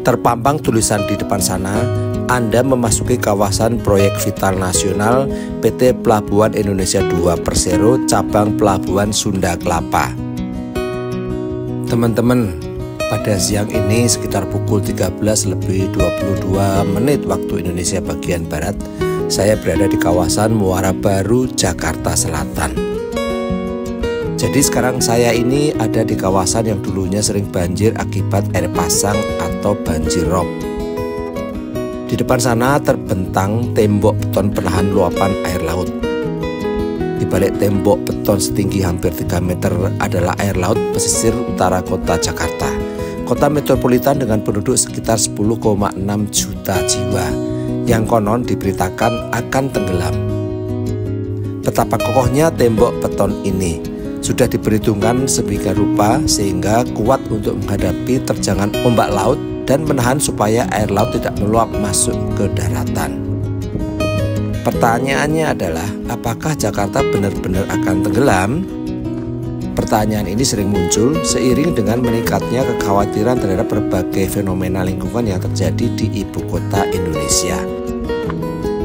Terpampang tulisan di depan sana, Anda memasuki kawasan proyek vital nasional PT Pelabuhan Indonesia II Persero cabang Pelabuhan Sunda Kelapa. Teman-teman, pada siang ini sekitar pukul 13:22 waktu Indonesia bagian Barat, saya berada di kawasan Muara Baru, Jakarta Selatan. Jadi sekarang saya ini ada di kawasan yang dulunya sering banjir akibat air pasang atau banjir rob. Di depan sana terbentang tembok beton penahan luapan air laut. Di balik tembok beton setinggi hampir 3 meter adalah air laut pesisir utara kota Jakarta. Kota metropolitan dengan penduduk sekitar 10,6 juta jiwa yang konon diberitakan akan tenggelam. Betapa kokohnya tembok beton ini sudah diperhitungkan sedemikian rupa sehingga kuat untuk menghadapi terjangan ombak laut dan menahan supaya air laut tidak meluap masuk ke daratan. Pertanyaannya adalah, apakah Jakarta benar-benar akan tenggelam? Pertanyaan ini sering muncul seiring dengan meningkatnya kekhawatiran terhadap berbagai fenomena lingkungan yang terjadi di ibu kota Indonesia.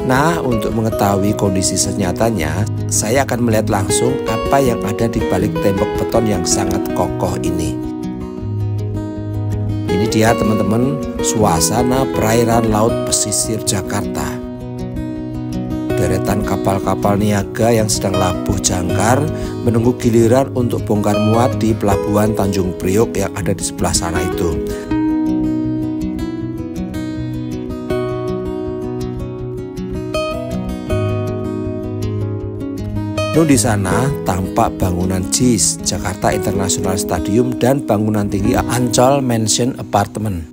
Nah, untuk mengetahui kondisi senyatanya, saya akan melihat langsung apa yang ada di balik tembok beton yang sangat kokoh ini. Ini dia teman-teman, suasana perairan laut pesisir Jakarta. Deretan kapal-kapal niaga yang sedang labuh jangkar menunggu giliran untuk bongkar muat di pelabuhan Tanjung Priok yang ada di sebelah sana itu. Di sana tampak bangunan JIS, Jakarta International Stadium, dan bangunan tinggi Ancol Mansion Apartment.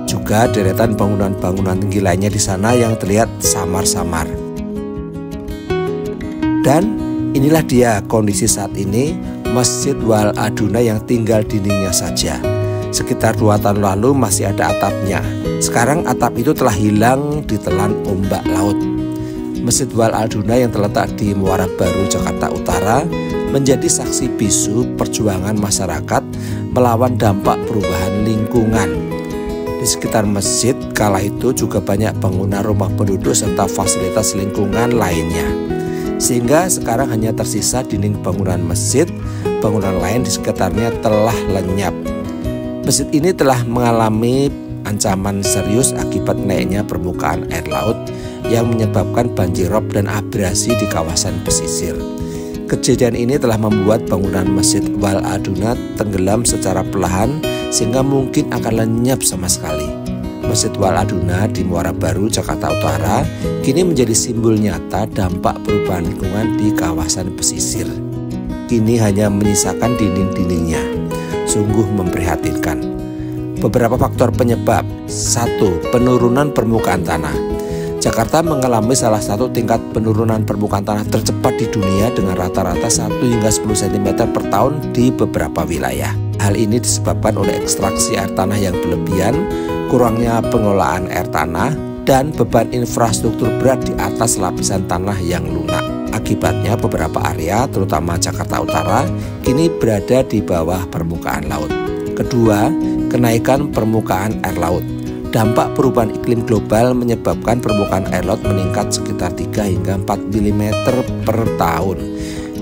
Juga deretan bangunan-bangunan tinggi lainnya di sana yang terlihat samar-samar. Dan inilah dia kondisi saat ini Masjid Wal Aduna yang tinggal dindingnya saja. Sekitar 2 tahun lalu masih ada atapnya. Sekarang atap itu telah hilang ditelan ombak laut. Masjid Wal Aduna yang terletak di Muara Baru, Jakarta Utara menjadi saksi bisu perjuangan masyarakat melawan dampak perubahan lingkungan. Di sekitar masjid kala itu juga banyak bangunan rumah penduduk serta fasilitas lingkungan lainnya. Sehingga sekarang hanya tersisa dinding bangunan masjid, bangunan lain di sekitarnya telah lenyap. Masjid ini telah mengalami ancaman serius akibat naiknya permukaan air laut yang menyebabkan banjir rob dan abrasi di kawasan pesisir. Kejadian ini telah membuat bangunan Masjid Wal Aduna tenggelam secara perlahan sehingga mungkin akan lenyap sama sekali. Masjid Wal Aduna di Muara Baru, Jakarta Utara kini menjadi simbol nyata dampak perubahan lingkungan di kawasan pesisir. Kini hanya menyisakan dinding-dindingnya. Sungguh memprihatinkan. Beberapa faktor penyebab. 1. Penurunan permukaan tanah. Jakarta mengalami salah satu tingkat penurunan permukaan tanah tercepat di dunia dengan rata-rata 1 hingga 10 cm per tahun di beberapa wilayah. Hal ini disebabkan oleh ekstraksi air tanah yang berlebihan, kurangnya pengelolaan air tanah, dan beban infrastruktur berat di atas lapisan tanah yang lunak. Akibatnya beberapa area, terutama Jakarta Utara, kini berada di bawah permukaan laut. Kedua, kenaikan permukaan air laut. Dampak perubahan iklim global menyebabkan permukaan air laut meningkat sekitar 3 hingga 4 mm per tahun.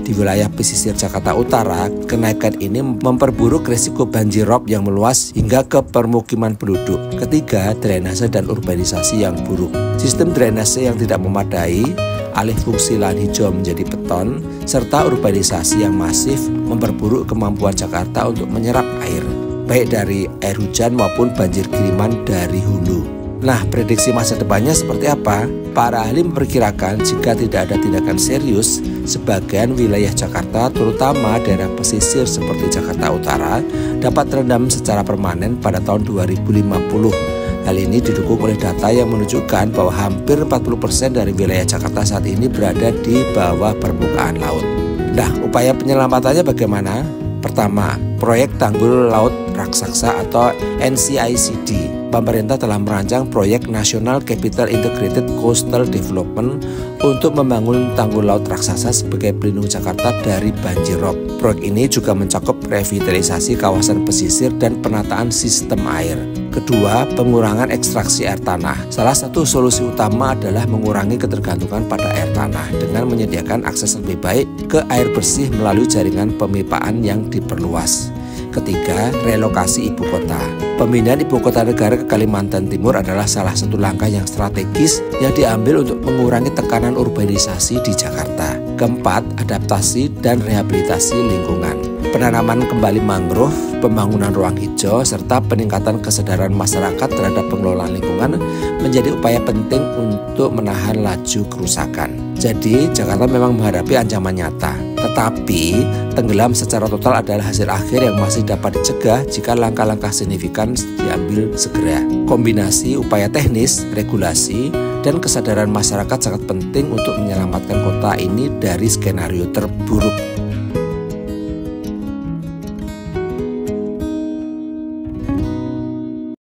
Di wilayah pesisir Jakarta Utara, kenaikan ini memperburuk risiko banjir rob yang meluas hingga ke permukiman penduduk. Ketiga, drainase dan urbanisasi yang buruk. Sistem drainase yang tidak memadai, alih fungsi lahan hijau menjadi beton, serta urbanisasi yang masif memperburuk kemampuan Jakarta untuk menyerap air, baik dari air hujan maupun banjir kiriman dari hulu. Nah, prediksi masa depannya seperti apa? Para ahli memperkirakan jika tidak ada tindakan serius, sebagian wilayah Jakarta, terutama daerah pesisir seperti Jakarta Utara, dapat terendam secara permanen pada tahun 2050. Hal ini didukung oleh data yang menunjukkan bahwa hampir 40% dari wilayah Jakarta saat ini berada di bawah permukaan laut. Nah, upaya penyelamatannya bagaimana? Pertama, proyek Tanggul Laut Raksasa atau NCICD. pemerintah telah merancang proyek National Capital Integrated Coastal Development untuk membangun tanggul laut raksasa sebagai pelindung Jakarta dari banjir rob. Proyek ini juga mencakup revitalisasi kawasan pesisir dan penataan sistem air. Kedua, pengurangan ekstraksi air tanah. Salah satu solusi utama adalah mengurangi ketergantungan pada air tanah dengan menyediakan akses lebih baik ke air bersih melalui jaringan pemipaan yang diperluas. Ketiga, relokasi ibu kota. Pemindahan ibu kota negara ke Kalimantan Timur adalah salah satu langkah yang strategis yang diambil untuk mengurangi tekanan urbanisasi di Jakarta. Keempat, adaptasi dan rehabilitasi lingkungan. Penanaman kembali mangrove, pembangunan ruang hijau, serta peningkatan kesadaran masyarakat terhadap pengelolaan lingkungan menjadi upaya penting untuk menahan laju kerusakan. Jadi, Jakarta memang menghadapi ancaman nyata, tetapi tenggelam secara total adalah hasil akhir yang masih dapat dicegah jika langkah-langkah signifikan diambil segera. Kombinasi upaya teknis, regulasi, dan kesadaran masyarakat sangat penting untuk menyelamatkan kota ini dari skenario terburuk.